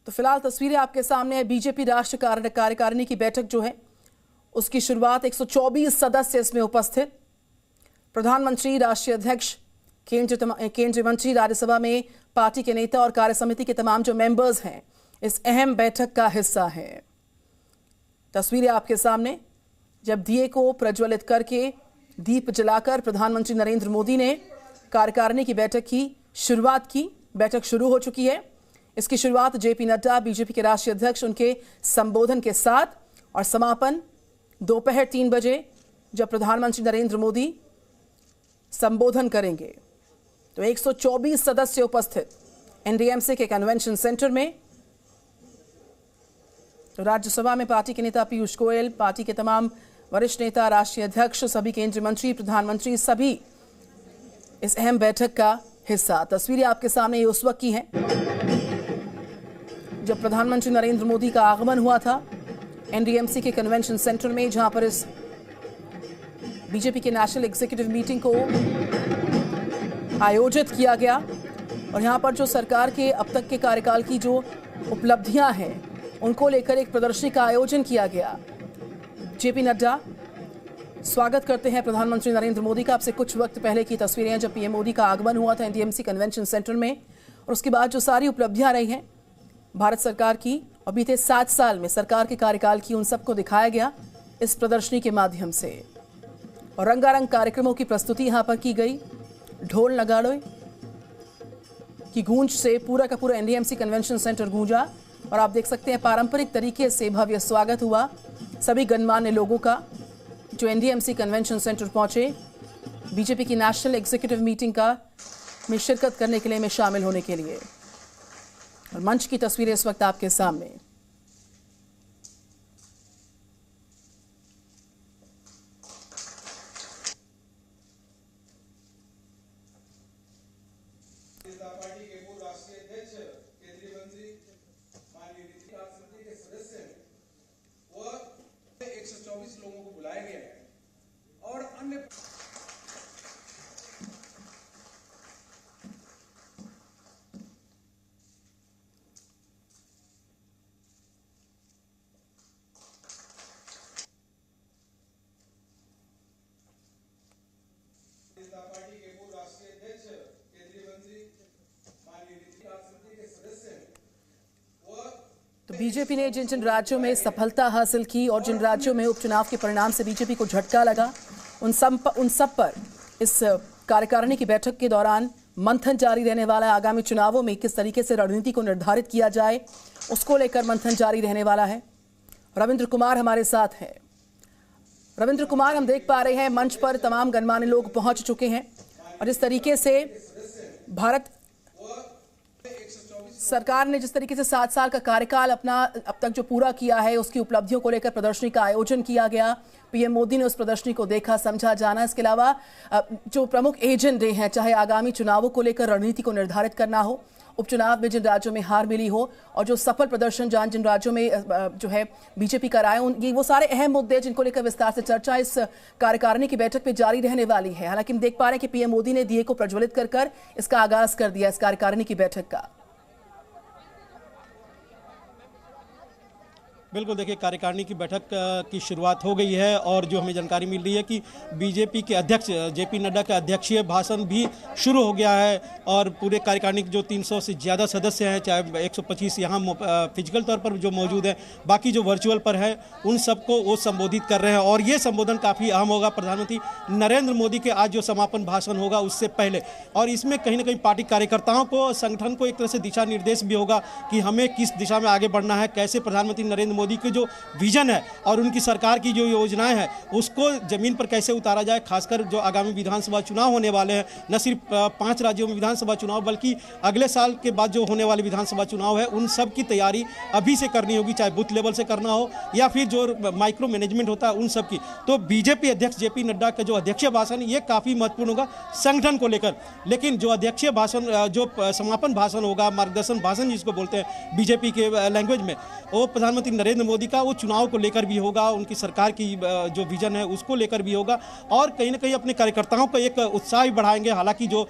तो फिलहाल तस्वीरें आपके सामने है। बीजेपी राष्ट्रीय कार्यकारिणी की बैठक जो है उसकी शुरुआत 124 सदस्य इसमें उपस्थित, प्रधानमंत्री, राष्ट्रीय अध्यक्ष, केंद्रीय मंत्री, राज्यसभा में पार्टी के नेता और कार्य समिति के तमाम जो मेंबर्स हैं इस अहम बैठक का हिस्सा हैं। तस्वीरें आपके सामने, जब दिए को प्रज्वलित करके दीप जलाकर प्रधानमंत्री नरेंद्र मोदी ने कार्यकारिणी की बैठक की शुरुआत की। बैठक शुरू हो चुकी है। इसकी शुरुआत जेपी नड्डा, बीजेपी के राष्ट्रीय अध्यक्ष, उनके संबोधन के साथ, और समापन दोपहर 3 बजे जब प्रधानमंत्री नरेंद्र मोदी संबोधन करेंगे। तो 124 सदस्य उपस्थित एनडीएमसी के कन्वेंशन सेंटर में। तो राज्यसभा में पार्टी के नेता पीयूष गोयल, पार्टी के तमाम वरिष्ठ नेता, राष्ट्रीय अध्यक्ष, सभी केंद्रीय मंत्री, प्रधानमंत्री, सभी इस अहम बैठक का हिस्सा। तस्वीरें आपके सामने उस वक्त की हैं जब प्रधानमंत्री नरेंद्र मोदी का आगमन हुआ था एनडीएमसी के कन्वेंशन सेंटर में, जहां पर इस बीजेपी के नेशनल एग्जीक्यूटिव मीटिंग को आयोजित किया गया। और यहां पर जो सरकार के अब तक के कार्यकाल की जो उपलब्धियां हैं उनको लेकर एक प्रदर्शनी का आयोजन किया गया। जेपी नड्डा स्वागत करते हैं प्रधानमंत्री नरेंद्र मोदी का। आपसे कुछ वक्त पहले की तस्वीरें हैं जब पीएम मोदी का आगमन हुआ था एनडीएमसी कन्वेंशन सेंटर में, और उसके बाद जो सारी उपलब्धियां रही हैं भारत सरकार की और बीते 7 साल में सरकार के कार्यकाल की, उन सबको दिखाया गया इस प्रदर्शनी के माध्यम से। और रंगारंग कार्यक्रमों की प्रस्तुति यहां पर की गई। ढोल नगाड़े की गूंज से पूरा का पूरा एनडीएमसी कन्वेंशन सेंटर गूंजा, और आप देख सकते हैं पारंपरिक तरीके से भव्य स्वागत हुआ सभी गणमान्य लोगों का जो एनडीएमसी कन्वेंशन सेंटर पहुंचे बीजेपी की नेशनल एग्जीक्यूटिव मीटिंग में शिरकत करने के लिए, में शामिल होने के लिए। और मंच की तस्वीरें इस वक्त आपके सामने। पार्टी के पूर्व राष्ट्रीय अध्यक्ष, केंद्रीय मंत्री, माननीय वित्त राज्य समिति के सदस्य हैं, वह 124 लोगों को बुलाया गया है और अन्य पार्टी के पूर्व राष्ट्रीय अध्यक्ष, केंद्रीय मंत्री, माननीय वित्त राज्य समिति के सदस्य हैं, वह तो बीजेपी ने जिन जिन राज्यों में सफलता हासिल की और जिन राज्यों में उपचुनाव के परिणाम से बीजेपी को झटका लगा, उन सब पर इस कार्यकारिणी की बैठक के दौरान मंथन जारी रहने वाला है। आगामी चुनावों में किस तरीके से रणनीति को निर्धारित किया जाए उसको लेकर मंथन जारी रहने वाला है। रविंद्र कुमार हमारे साथ हैं। रविंद्र कुमार, हम देख पा रहे हैं मंच पर तमाम गणमान्य लोग पहुंच चुके हैं, और जिस तरीके से भारत सरकार ने जिस तरीके से 7 साल का कार्यकाल अपना अब तक जो पूरा किया है उसकी उपलब्धियों को लेकर प्रदर्शनी का आयोजन किया गया। पीएम मोदी ने उस प्रदर्शनी को देखा, समझा, जाना। इसके अलावा जो प्रमुख एजेंडे हैं, चाहे आगामी चुनावों को लेकर रणनीति को निर्धारित करना हो, उपचुनाव में जिन राज्यों में हार मिली हो, और जो सफल प्रदर्शन जिन राज्यों में जो है बीजेपी का रहा है, ये वो सारे अहम मुद्दे जिनको लेकर विस्तार से चर्चा इस कार्यकारिणी की बैठक में जारी रहने वाली है। हालांकि हम देख पा रहे हैं कि पीएम मोदी ने दिए को प्रज्वलित कर इसका आगाज कर दिया इस कार्यकारिणी की बैठक का। बिल्कुल, देखिए कार्यकारिणी की बैठक की शुरुआत हो गई है, और जो हमें जानकारी मिल रही है कि बीजेपी के अध्यक्ष जेपी नड्डा का अध्यक्षीय भाषण भी शुरू हो गया है। और पूरे कार्यकारिणी के जो 300 से ज़्यादा सदस्य हैं, चाहे 125 यहाँ फिजिकल तौर पर जो मौजूद हैं, बाकी जो वर्चुअल पर है, उन सबको वो संबोधित कर रहे हैं। और ये संबोधन काफ़ी अहम होगा प्रधानमंत्री नरेंद्र मोदी के आज जो समापन भाषण होगा उससे पहले। और इसमें कहीं ना कहीं पार्टी कार्यकर्ताओं को, संगठन को एक तरह से दिशा निर्देश भी होगा कि हमें किस दिशा में आगे बढ़ना है, कैसे प्रधानमंत्री नरेंद्र मोदी के जो विजन है और उनकी सरकार की जो योजनाएं हैं उसको जमीन पर कैसे उतारा जाए। खासकर जो आगामी विधानसभा चुनाव होने वाले हैं, न सिर्फ 5 राज्यों में विधानसभा चुनाव बल्कि अगले साल के बाद जो होने वाले विधानसभा चुनाव है, उन सब की तैयारी अभी से करनी होगी, चाहे बूथ लेवल से करना हो या फिर जो माइक्रो मैनेजमेंट होता है उन सब की। तो बीजेपी अध्यक्ष जेपी नड्डा का जो अध्यक्षीय भाषण, ये काफ़ी महत्वपूर्ण होगा संगठन को लेकर। लेकिन जो अध्यक्षीय भाषण, जो समापन भाषण होगा, मार्गदर्शन भाषण जिसको बोलते हैं बीजेपी के लैंग्वेज में, वो प्रधानमंत्री नरेंद्र नरेंद्र मोदी का वो चुनाव को लेकर भी होगा, उनकी सरकार की जो विजन है उसको लेकर भी होगा, और कहीं ना कहीं अपने कार्यकर्ताओं का एक उत्साह भी बढ़ाएंगे। हालांकि जो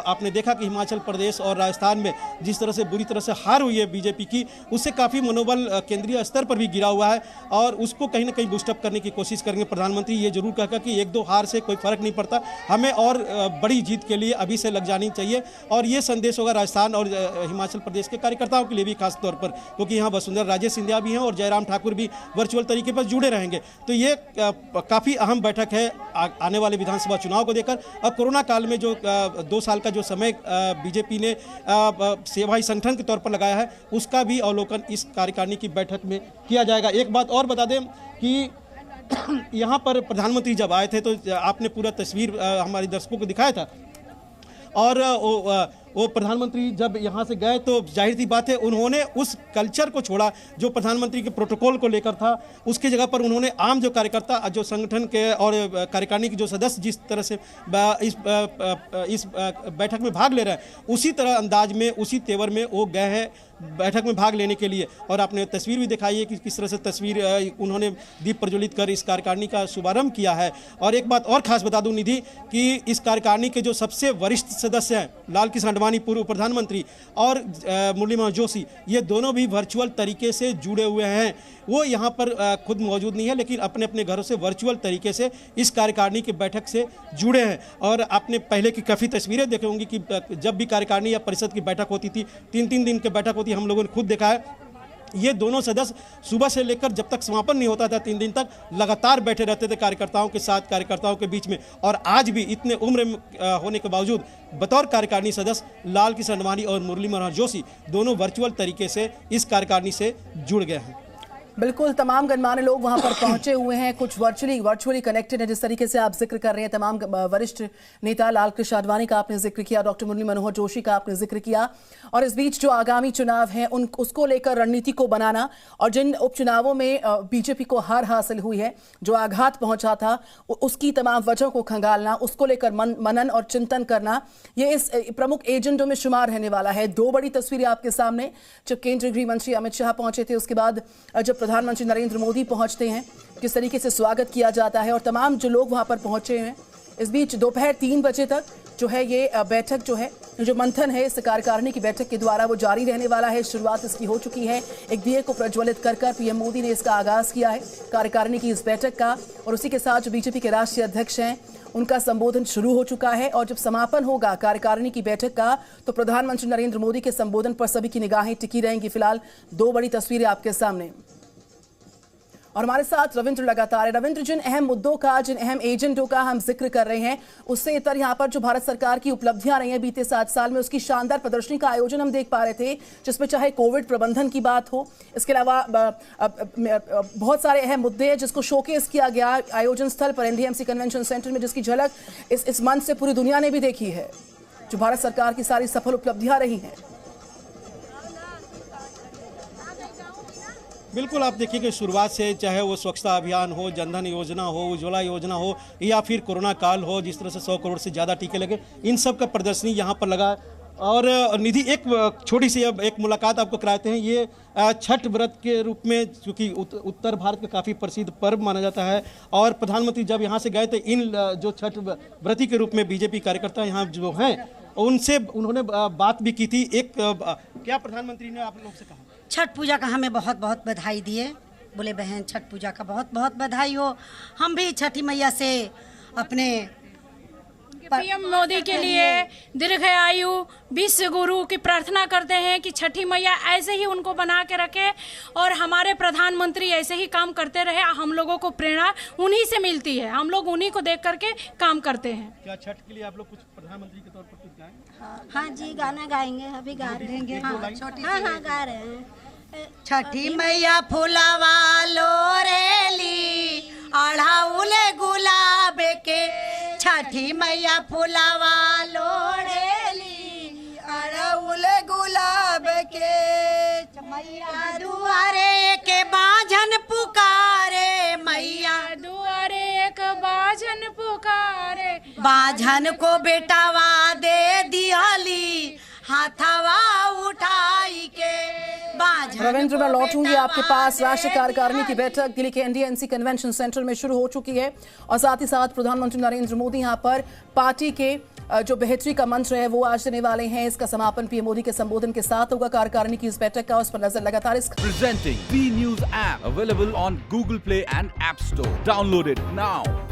आपने देखा कि हिमाचल प्रदेश और राजस्थान में जिस तरह से बुरी तरह से हार हुई है बीजेपी की, उससे काफ़ी मनोबल केंद्रीय स्तर पर भी गिरा हुआ है, और उसको कहीं ना कहीं बूस्टअप करने की कोशिश करेंगे। प्रधानमंत्री ये जरूर कहेगा कि एक दो हार से कोई फर्क नहीं पड़ता, हमें और बड़ी जीत के लिए अभी से लग जानी चाहिए। और ये संदेश होगा राजस्थान और हिमाचल प्रदेश के कार्यकर्ताओं के लिए भी खास तौर पर, क्योंकि यहाँ वसुंधरा राजे सिंधिया भी हैं और जयराम ठाकुर भी वर्चुअल तरीके पर जुड़े रहेंगे। तो ये काफ़ी अहम बैठक है आने वाले विधानसभा चुनाव को देकर। और कोरोना काल में जो 2 साल का जो समय बीजेपी ने सेवाई संगठन के तौर पर लगाया है, उसका भी अवलोकन इस कार्यकारिणी की बैठक में किया जाएगा। एक बात और बता दें कि यहाँ पर प्रधानमंत्री जब आए थे तो आपने पूरा तस्वीर हमारे दर्शकों को दिखाया था, और वो प्रधानमंत्री जब यहाँ से गए तो जाहिर सी बात है उन्होंने उस कल्चर को छोड़ा जो प्रधानमंत्री के प्रोटोकॉल को लेकर था। उसकी जगह पर उन्होंने आम जो कार्यकर्ता, जो संगठन के और कार्यकारिणी के जो सदस्य जिस तरह से इस बैठक में भाग ले रहे हैं, उसी तरह अंदाज में, उसी तेवर में वो गए हैं बैठक में भाग लेने के लिए। और आपने तस्वीर भी दिखाई है कि किस तरह से तस्वीर उन्होंने दीप प्रज्वलित कर इस कार्यकारिणी का शुभारंभ किया है। और एक बात और खास बता दूं निधि कि इस कार्यकारिणी के जो सबसे वरिष्ठ सदस्य हैं, लाल कृष्ण आडवाणी पूर्व प्रधानमंत्री और मुरली मनोहर जोशी, ये दोनों भी वर्चुअल तरीके से जुड़े हुए हैं। वो यहाँ पर खुद मौजूद नहीं है, लेकिन अपने अपने घरों से वर्चुअल तरीके से इस कार्यकारिणी की बैठक से जुड़े हैं। और आपने पहले की काफ़ी तस्वीरें देखी होंगी कि जब भी कार्यकारिणी या परिषद की बैठक होती थी, 3-3 दिन की बैठक होती, हम लोगों ने खुद देखा है। ये दोनों सदस्य सुबह से लेकर जब तक समापन नहीं होता था 3 दिन तक लगातार बैठे रहते थे कार्यकर्ताओं के साथ, कार्यकर्ताओं के बीच में। और आज भी इतने उम्र होने के बावजूद बतौर कार्यकारिणी सदस्य लाल कृष्ण आडवाणी और मुरली मनोहर जोशी दोनों वर्चुअल तरीके से इस कार्यकारिणी से जुड़ गए हैं। बिल्कुल, तमाम गणमान्य लोग वहां पर पहुंचे हुए हैं, कुछ वर्चुअली कनेक्टेड है। जिस तरीके से आप जिक्र कर रहे हैं, तमाम वरिष्ठ नेता, लाल कृष्ण आडवाणी का आपने जिक्र किया, डॉक्टर मुरली मनोहर जोशी का आपने जिक्र किया, और इस बीच जो आगामी चुनाव हैं उसको लेकर रणनीति को बनाना, और जिन उपचुनावों में बीजेपी को हार हासिल हुई है, जो आघात पहुंचा था, उसकी तमाम वजहों को खंगालना, उसको लेकर मनन और चिंतन करना, ये इस प्रमुख एजेंडों में शुमार रहने वाला है। 2 बड़ी तस्वीरें आपके सामने, जब केंद्रीय गृह मंत्री अमित शाह पहुंचे थे, उसके बाद जब प्रधानमंत्री नरेंद्र मोदी पहुंचते हैं, किस तरीके से स्वागत किया जाता है, और तमाम जो लोग वहां पर पहुंचे हैं। इस बीच दोपहर 3 बजे तक जो है ये बैठक, जो है जो मंथन है इस कार्यकारिणी की बैठक के द्वारा, वो जारी रहने वाला है। शुरुआत इसकी हो चुकी है, एक दिए को प्रज्वलित कर पीएम मोदी ने इसका आगाज किया है कार्यकारिणी की इस बैठक का, और उसी के साथ जो बीजेपी के राष्ट्रीय अध्यक्ष हैं उनका संबोधन शुरू हो चुका है। और जब समापन होगा कार्यकारिणी की बैठक का, तो प्रधानमंत्री नरेंद्र मोदी के संबोधन पर सभी की निगाहें टिकी रहेंगी। फिलहाल 2 बड़ी तस्वीरें आपके सामने, और हमारे साथ रविंद्र लगातार है। रविंद्र, जिन अहम मुद्दों का, जिन अहम एजेंडों का हम जिक्र कर रहे हैं, उससे इतर यहाँ पर जो भारत सरकार की उपलब्धियां रही हैं बीते 7 साल में, उसकी शानदार प्रदर्शनी का आयोजन हम देख पा रहे थे, जिसमें चाहे कोविड प्रबंधन की बात हो, इसके अलावा बहुत सारे अहम मुद्दे हैं जिसको शोकेस किया गया आयोजन स्थल पर, एनडीएमसी कन्वेंशन सेंटर में, जिसकी झलक इस मंच से पूरी दुनिया ने भी देखी है, जो भारत सरकार की सारी सफल उपलब्धियां रही हैं। बिल्कुल, आप देखिए कि शुरुआत से चाहे वो स्वच्छता अभियान हो, जनधन योजना हो, उज्ज्वला योजना हो, या फिर कोरोना काल हो, जिस तरह से 100 करोड़ से ज़्यादा टीके लगे, इन सब का प्रदर्शनी यहाँ पर लगा। और निधि, एक छोटी सी अब एक मुलाकात आपको कराते हैं। ये छठ व्रत के रूप में, क्योंकि उत्तर भारत का काफ़ी प्रसिद्ध पर्व माना जाता है, और प्रधानमंत्री जब यहाँ से गए थे, इन जो छठ व्रती के रूप में बीजेपी कार्यकर्ता यहाँ जो हैं, उनसे उन्होंने बात भी की थी। क्या प्रधानमंत्री ने आप लोग से कहा? छठ पूजा का हमें बहुत बहुत बधाई दिए, बोले बहन छठ पूजा का बहुत बहुत बधाई हो। हम भी छठी मैया से अपने पीएम मोदी के लिए दीर्घायु विश्व गुरु की प्रार्थना करते हैं कि छठी मैया ऐसे ही उनको बना के रखे, और हमारे प्रधानमंत्री ऐसे ही काम करते रहे। हम लोगों को प्रेरणा उन्हीं से मिलती है, हम लोग उन्हीं को देख करके काम करते हैं। क्या छठ के लिए आप लोग कुछ प्रधानमंत्री के तौर पर कुछ गाएं? हाँ जी, गाना गाएंगे, अभी गा देंगे। हाँ गा रहे हैं। छठी मैया फुलावा लोरेली अढ़ाउल गुलाब के, छठी मैया फुलावा लोरेली अढ़ाउल गुलाब के, मैया दुआरे के बाझन पुकारे, मैया दुआरे एक बाझन पुकारे, बाझन को बेटावा दे दियाली हाथवा उठाई के, बाझन रविंद्र, मैं लौटूंगी आपके पास। राष्ट्रीय कार्यकारिणी की बैठक दिल्ली के NDNC कन्वेंशन सेंटर में शुरू हो चुकी है और साथ ही साथ प्रधानमंत्री नरेंद्र मोदी यहां पर पार्टी के जो बेहतरी का मंत्र है वो आज देने वाले हैं। इसका समापन पीएम मोदी के संबोधन के साथ होगा। कार्यकारिणी की इस बैठक का उस पर नजर लगातार इस Presenting B News app available on Google Play and App Store. Download it now.